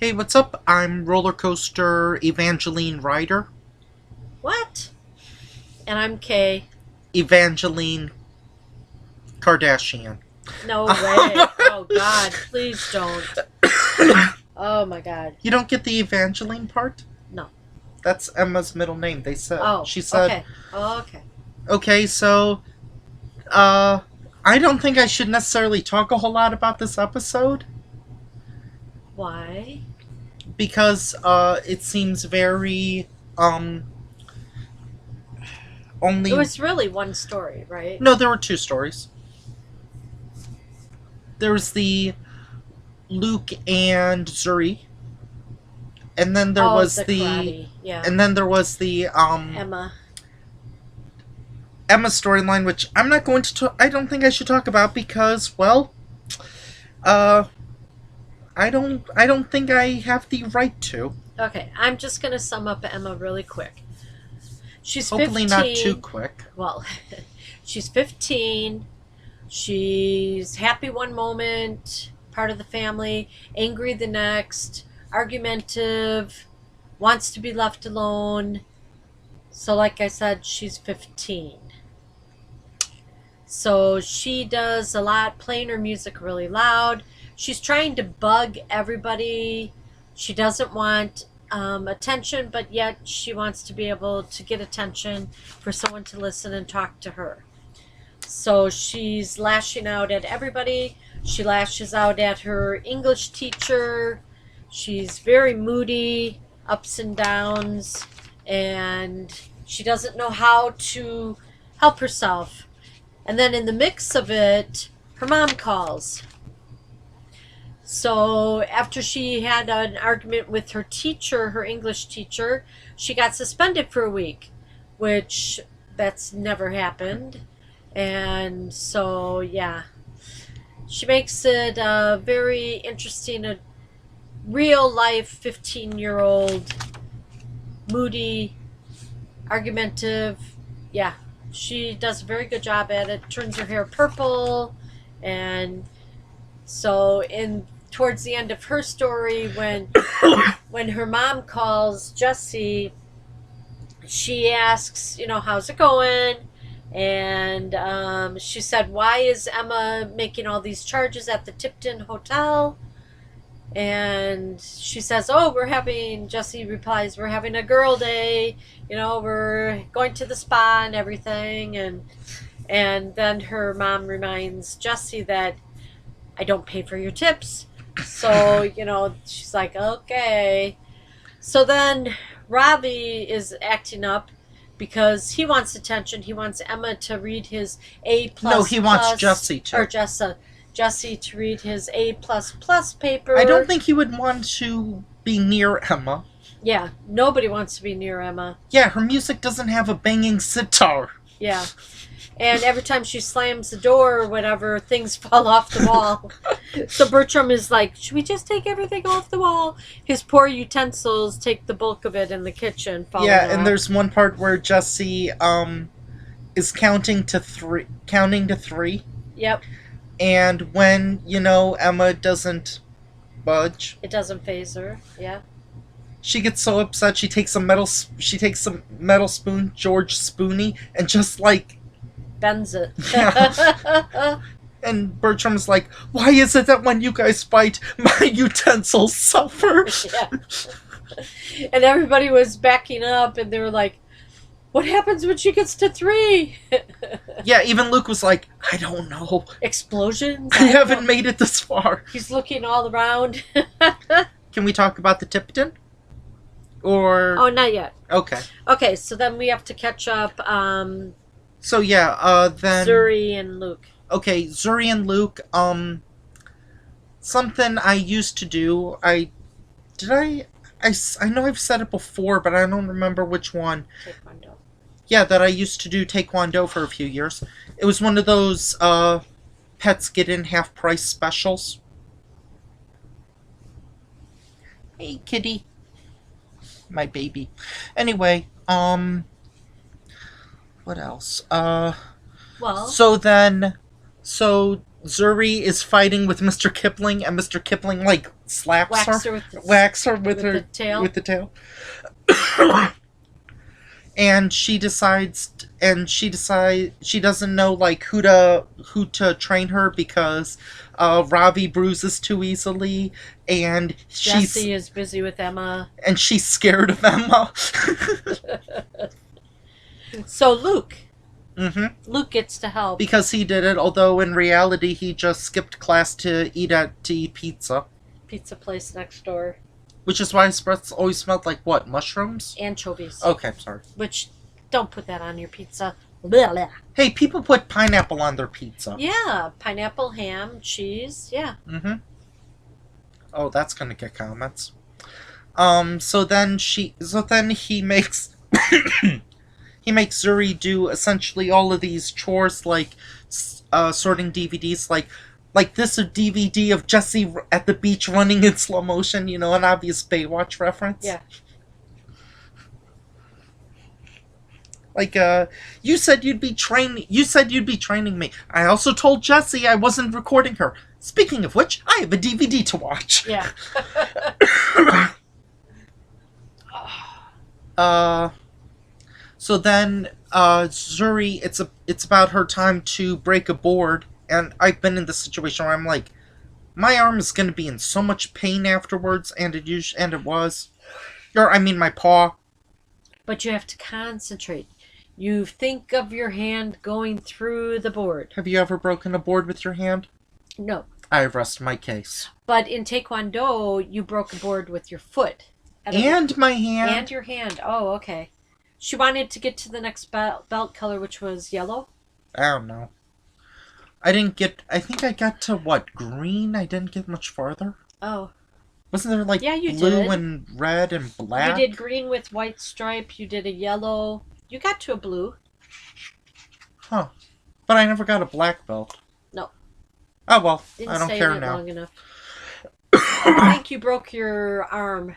Hey, what's up? I'm Roller Coaster Evangeline Ryder. What? And I'm Kay. Evangeline Kardashian. No way. Oh God, please don't. Oh my God. You don't get the Evangeline part? No. That's Emma's middle name. Oh, She said, okay. Okay. okay, so, I don't think I should necessarily talk a whole lot about this episode Why? because, it seems very, It only. was really one story, right? No, there were two stories. There was the Luke and Zuri, and then there Oh, was the karate. Yeah. and then there was the Emma. Emma storyline, which I'm not going to. I don't think I should talk about because, well, uh, I don't think I have the right to. Okay, I'm just gonna sum up Emma really quick. She's Hopefully 15. not too quick. Well, she's 15. She's happy one moment, part of the family, angry the next, argumentative, wants to be left alone. So, like I said, she's 15. So, she does a lot, playing her music really loud. She's trying to bug everybody. She doesn't want attention, but yet she wants to be able to get attention for someone to listen and talk to her. So she's lashing out at everybody. She lashes out at her English teacher. She's very moody, ups and downs, and she doesn't know how to help herself. And then in the mix of it, her mom calls. So after she had an argument with her teacher, her English teacher, she got suspended for a week, which that's never happened. And so, yeah, she makes it very interesting. A real life 15-year-old, moody, argumentative. Yeah, she does a very good job at it. Turns her hair purple. And so, towards the end of her story, when her mom calls Jessie, she asks, how's it going? And she said, why is Emma making all these charges at the Tipton Hotel? And she says, Jessie replies, we're having a girl day, we're going to the spa and everything. And then her mom reminds Jessie that I don't pay for your tips. So, she's like, okay. So then Ravi is acting up because he wants attention. He wants Emma to read his A plus. No, he wants Jessie to. Or Jessie to read his A plus paper. I don't think he would want to be near Emma. Yeah, nobody wants to be near Emma. Yeah, her music doesn't have a banging sitar. Yeah. And every time she slams the door or whatever, things fall off the wall. So Bertram is like, should we just take everything off the wall? His poor utensils take the bulk of it in the kitchen. Yeah, and there's one part where Jessie is counting to three. Yep. And when, Emma doesn't budge. It doesn't faze her, yeah. She gets so upset, she takes a metal spoon, George Spoony, and just bends it. Yeah. And Bertram's like, why is it that when you guys fight, my utensils suffer? Yeah. And everybody was backing up, and they were like, what happens when she gets to 3? Yeah, even Luke was like, I don't know. Explosions? I haven't made it this far. He's looking all around. Can we talk about the Tipton? Or... Oh, not yet. Okay. Okay, so then we have to catch up. So yeah, then... Zuri and Luke. Okay, Zuri and Luke, something I used to do, I know I've said it before, but I don't remember which one. Taekwondo. Yeah, that I used to do Taekwondo for a few years. It was one of those, pets get in half price specials. Hey, kitty. My baby. Anyway, what else? Well... So Zuri is fighting with Mr. Kipling, and Mr. Kipling like slaps Whacks her, her with the, whacks her with the tail. with the tail. And she doesn't know like who to train her because Ravi bruises too easily, and Jessie is busy with Emma, and she's scared of Emma. So Luke Mm-hmm. gets to help Because he did it, although in reality he just skipped class to eat pizza. Pizza place next door. Which is why his breath always smelled like what? Mushrooms? Anchovies. Okay, sorry. Which, don't put that on your pizza. Blah, blah. Hey, people put pineapple on their pizza. Yeah, pineapple, ham, cheese, yeah. Mm-hmm. Oh, that's gonna get comments. So then he makes he makes Zuri do essentially all of these chores like sorting DVDs, like this a DVD of Jessie at the beach running in slow motion, an obvious Baywatch reference. Yeah. Like, you said you'd be training me. I also told Jessie I wasn't recording her. Speaking of which, I have a DVD to watch. Yeah. So then, Zuri, it's about her time to break a board, and I've been in this situation where I'm like, my arm is gonna be in so much pain afterwards, and it was. My paw. But you have to concentrate. You think of your hand going through the board. Have you ever broken a board with your hand? No. I rest my case. But in Taekwondo, you broke a board with your foot. And my hand. And your hand. Oh, okay. She wanted to get to the next belt color, which was yellow? I don't know. I think I got to, what, green? I didn't get much farther. Oh. Wasn't there, like, you blue did. and red and black? You did green with white stripe. You did a yellow. You got to a blue. Huh. But I never got a black belt. No. Oh, well. Didn't I don't stay care in it now. long enough. I think you broke your arm.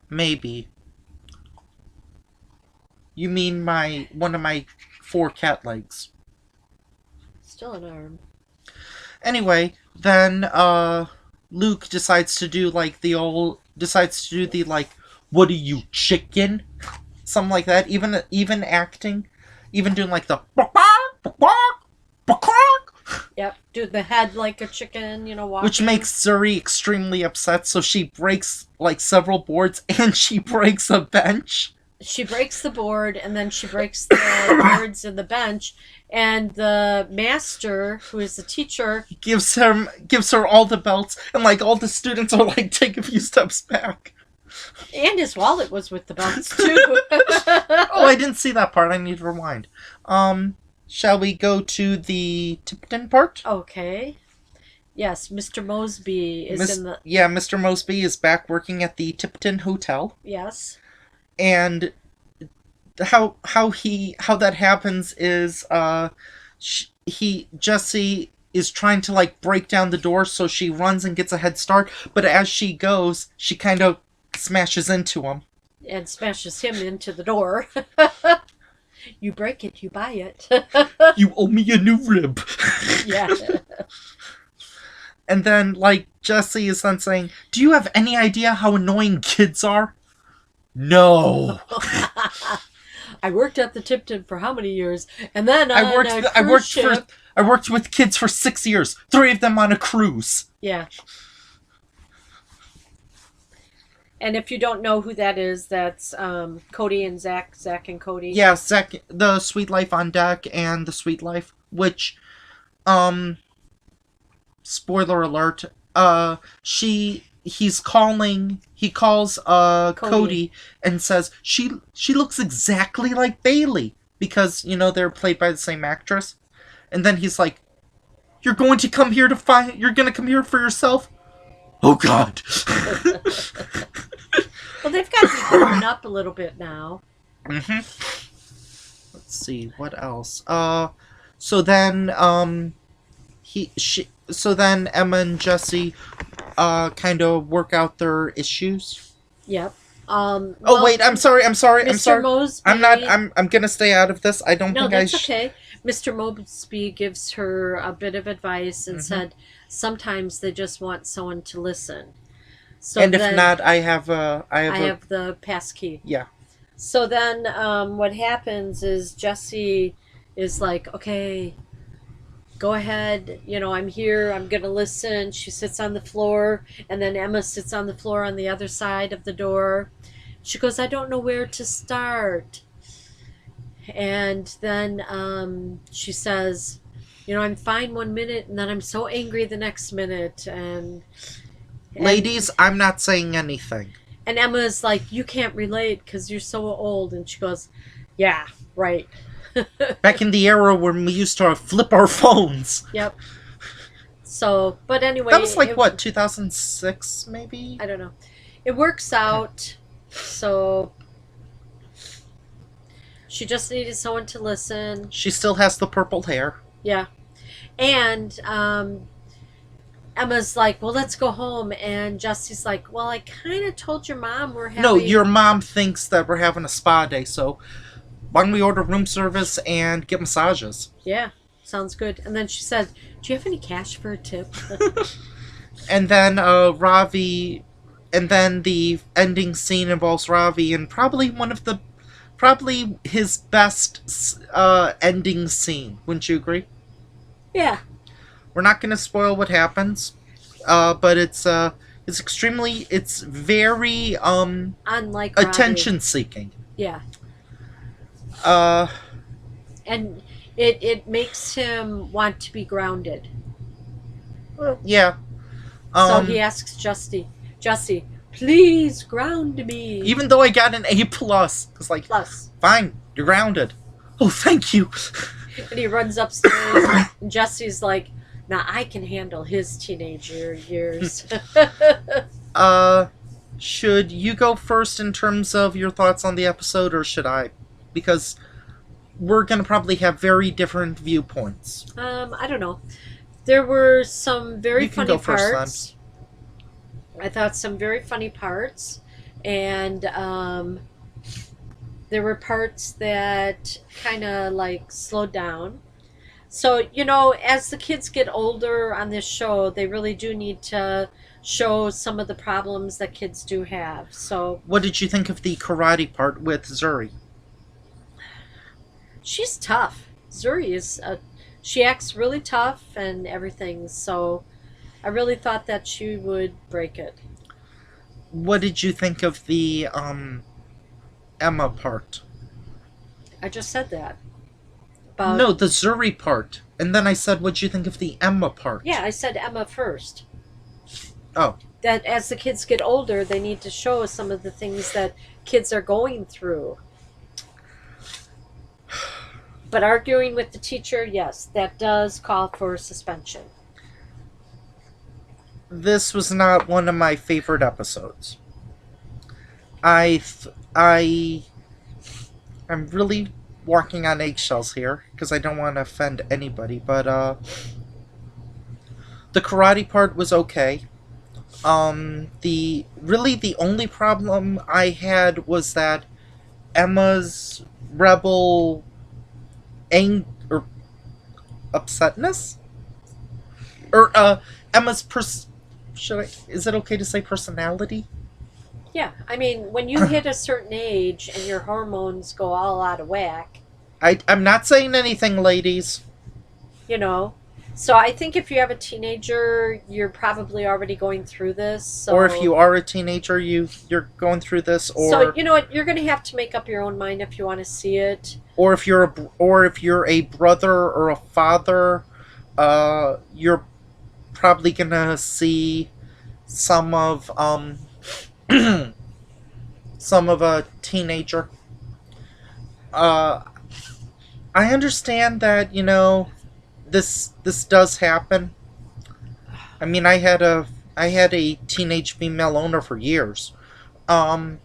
Maybe. You mean one of my 4 cat legs. Still an arm. Anyway, then, Luke decides to do, like, what are you, chicken? Something like that. Even acting. Even doing, like, the... Yep, do the head like a chicken, walking. Which makes Zuri extremely upset, so she breaks, like, several boards, and she breaks a bench. She breaks the board, and then she breaks the boards in the bench, and the master, who is the teacher... gives her all the belts, and, like, all the students are, like, take a few steps back. And his wallet was with the belts, too. Oh, I didn't see that part. I need to rewind. Shall we go to the Tipton part? Okay. Yes, Mr. Mosby is in the... Yeah, Mr. Mosby is back working at the Tipton Hotel. Yes. And how that happens is Jessie is trying to, like, break down the door, so she runs and gets a head start, but as she goes, she kind of smashes into him. And smashes him into the door. You break it, you buy it. You owe me a new rib. Yeah. And then, like, Jessie is then saying, do you have any idea how annoying kids are? No. I worked at the Tipton for how many years? And then I worked with kids for 6 years. 3 of them on a cruise. Yeah. And if you don't know who that is, that's Cody and Zach and Cody. Yeah, Zach, the Sweet Life on Deck and the Sweet Life, which, spoiler alert, he calls Cody and says, she looks exactly like Bailey, because, they're played by the same actress. And then he's like, you're going to come here for yourself? Oh, God. Well, they've got to be growing up a little bit now. Mm-hmm. Let's see, what else? So then Emma and Jessie kind of work out their issues. Yep. Oh wait, I'm sorry. Mr. Mosby. I'm gonna stay out of this. I don't No, think that's okay. Mr. Mosby gives her a bit of advice and said sometimes they just want someone to listen. So and if then, not, I have the pass key. Yeah. So then, what happens is Jessie is like, okay, go ahead. I'm here. I'm gonna listen. She sits on the floor, and then Emma sits on the floor on the other side of the door. She goes, I don't know where to start. And then she says, I'm fine 1 minute, and then I'm so angry the next minute. And ladies, I'm not saying anything. And Emma's like, you can't relate because you're so old. And she goes, yeah, right. Back in the era when we used to flip our phones. Yep. So, but anyway. That was like, 2006 maybe? I don't know. It works out. So, she just needed someone to listen. She still has the purple hair. Yeah. And Emma's like, well, let's go home. And Jessie's like, well, I kind of told your mom we're having... No, your mom thinks that we're having a spa day, so why don't we order room service and get massages? Yeah, sounds good. And then she said, do you have any cash for a tip? And then Ravi... And then the ending scene involves Ravi and probably his best ending scene. Wouldn't you agree? Yeah. We're not going to spoil what happens, but it's very unlike attention seeking. Yeah. And it makes him want to be grounded. Well, yeah. So he asks Jessie, please ground me. Even though I got an A+, it's like, plus, fine, you're grounded. Oh, thank you. And he runs upstairs, and Jessie's like, now I can handle his teenager years. Should you go first in terms of your thoughts on the episode, or should I? Because we're going to probably have very different viewpoints. I don't know. There were some very funny parts. I thought some very funny parts, and there were parts that kind of like slowed down. So, as the kids get older on this show, they really do need to show some of the problems that kids do have. So, what did you think of the karate part with Zuri? She's tough. Zuri she acts really tough and everything, so I really thought that she would break it. What did you think of the Emma part? I just said that. No, the Zuri part. And then I said, what'd you think of the Emma part? Yeah, I said Emma first. Oh. That as the kids get older, they need to show some of the things that kids are going through. But arguing with the teacher, yes, that does call for suspension. This was not one of my favorite episodes. I'm really walking on eggshells here because I don't want to offend anybody, but the karate part was okay. The only problem I had was that Emma's rebel or upsetness, or Emma's is it okay to say personality? Yeah, I mean, when you hit a certain age and your hormones go all out of whack. I'm not saying anything, ladies. So I think if you have a teenager, you're probably already going through this. So. Or if you are a teenager, you're going through this. Or so you know what, you're going to have to make up your own mind if you want to see it. Or if you're a brother or a father, you're probably going to see some of a teenager. I understand that, this does happen. I mean, I had a teenage female owner for years. And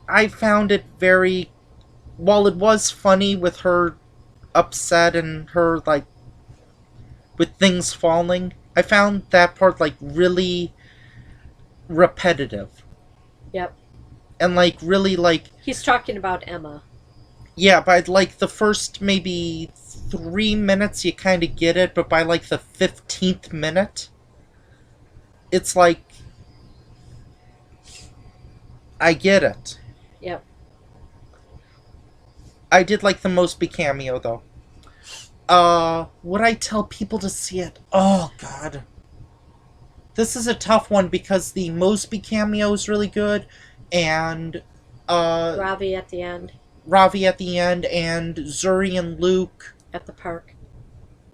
I found it while it was funny with her upset and her, like, with things falling, I found that part, like, really repetitive. Yep. And, like, really, like... He's talking about Emma. Yeah, by, like, the first maybe 3 minutes, you kind of get it, but by, like, the 15th minute, it's like... I get it. Yep. I did like the Mosby cameo, though. Would I tell people to see it? Oh, God. This is a tough one because the Mosby cameo is really good, and Ravi at the end. Ravi at the end, and Zuri and Luke at the park.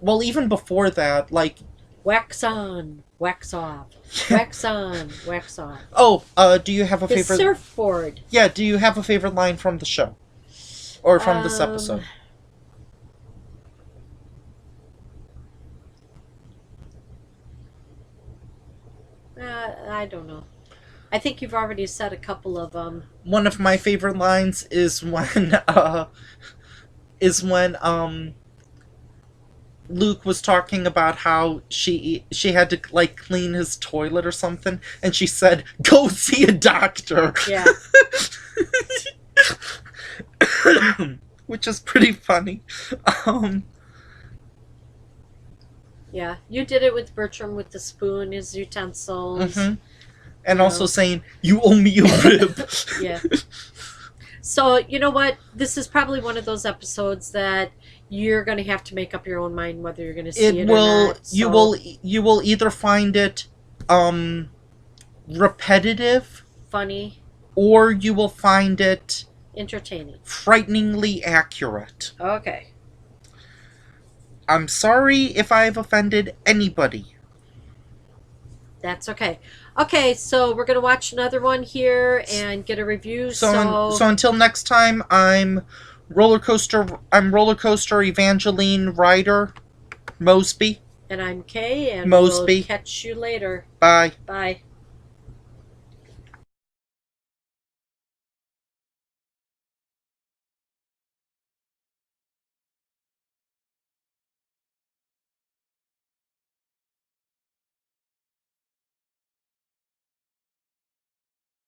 Well, even before that, like... Wax on, wax off. Wax on, wax off. Oh, do you have a favorite... The surfboard. Yeah, do you have a favorite line from the show? Or from this episode? I don't know. I think you've already said a couple of them. One of my favorite lines is when Luke was talking about how she had to, like, clean his toilet or something, and she said, "Go see a doctor." Yeah. Which is pretty funny. Yeah, you did it with Bertram with the spoon, his utensils. Mm-hmm. And also saying, "You owe me a rib." Yeah. So, you know what? This is probably one of those episodes that you're going to have to make up your own mind whether you're going to see it or not. So. You will either find it repetitive, funny, or you will find it entertaining, frighteningly accurate. Okay. I'm sorry if I've offended anybody. That's okay. Okay, so we're going to watch another one here and get a review. So until next time, I'm roller coaster Evangeline Ryder Mosby. And I'm Kay, and Mosby. we'll catch you later. Bye. Bye.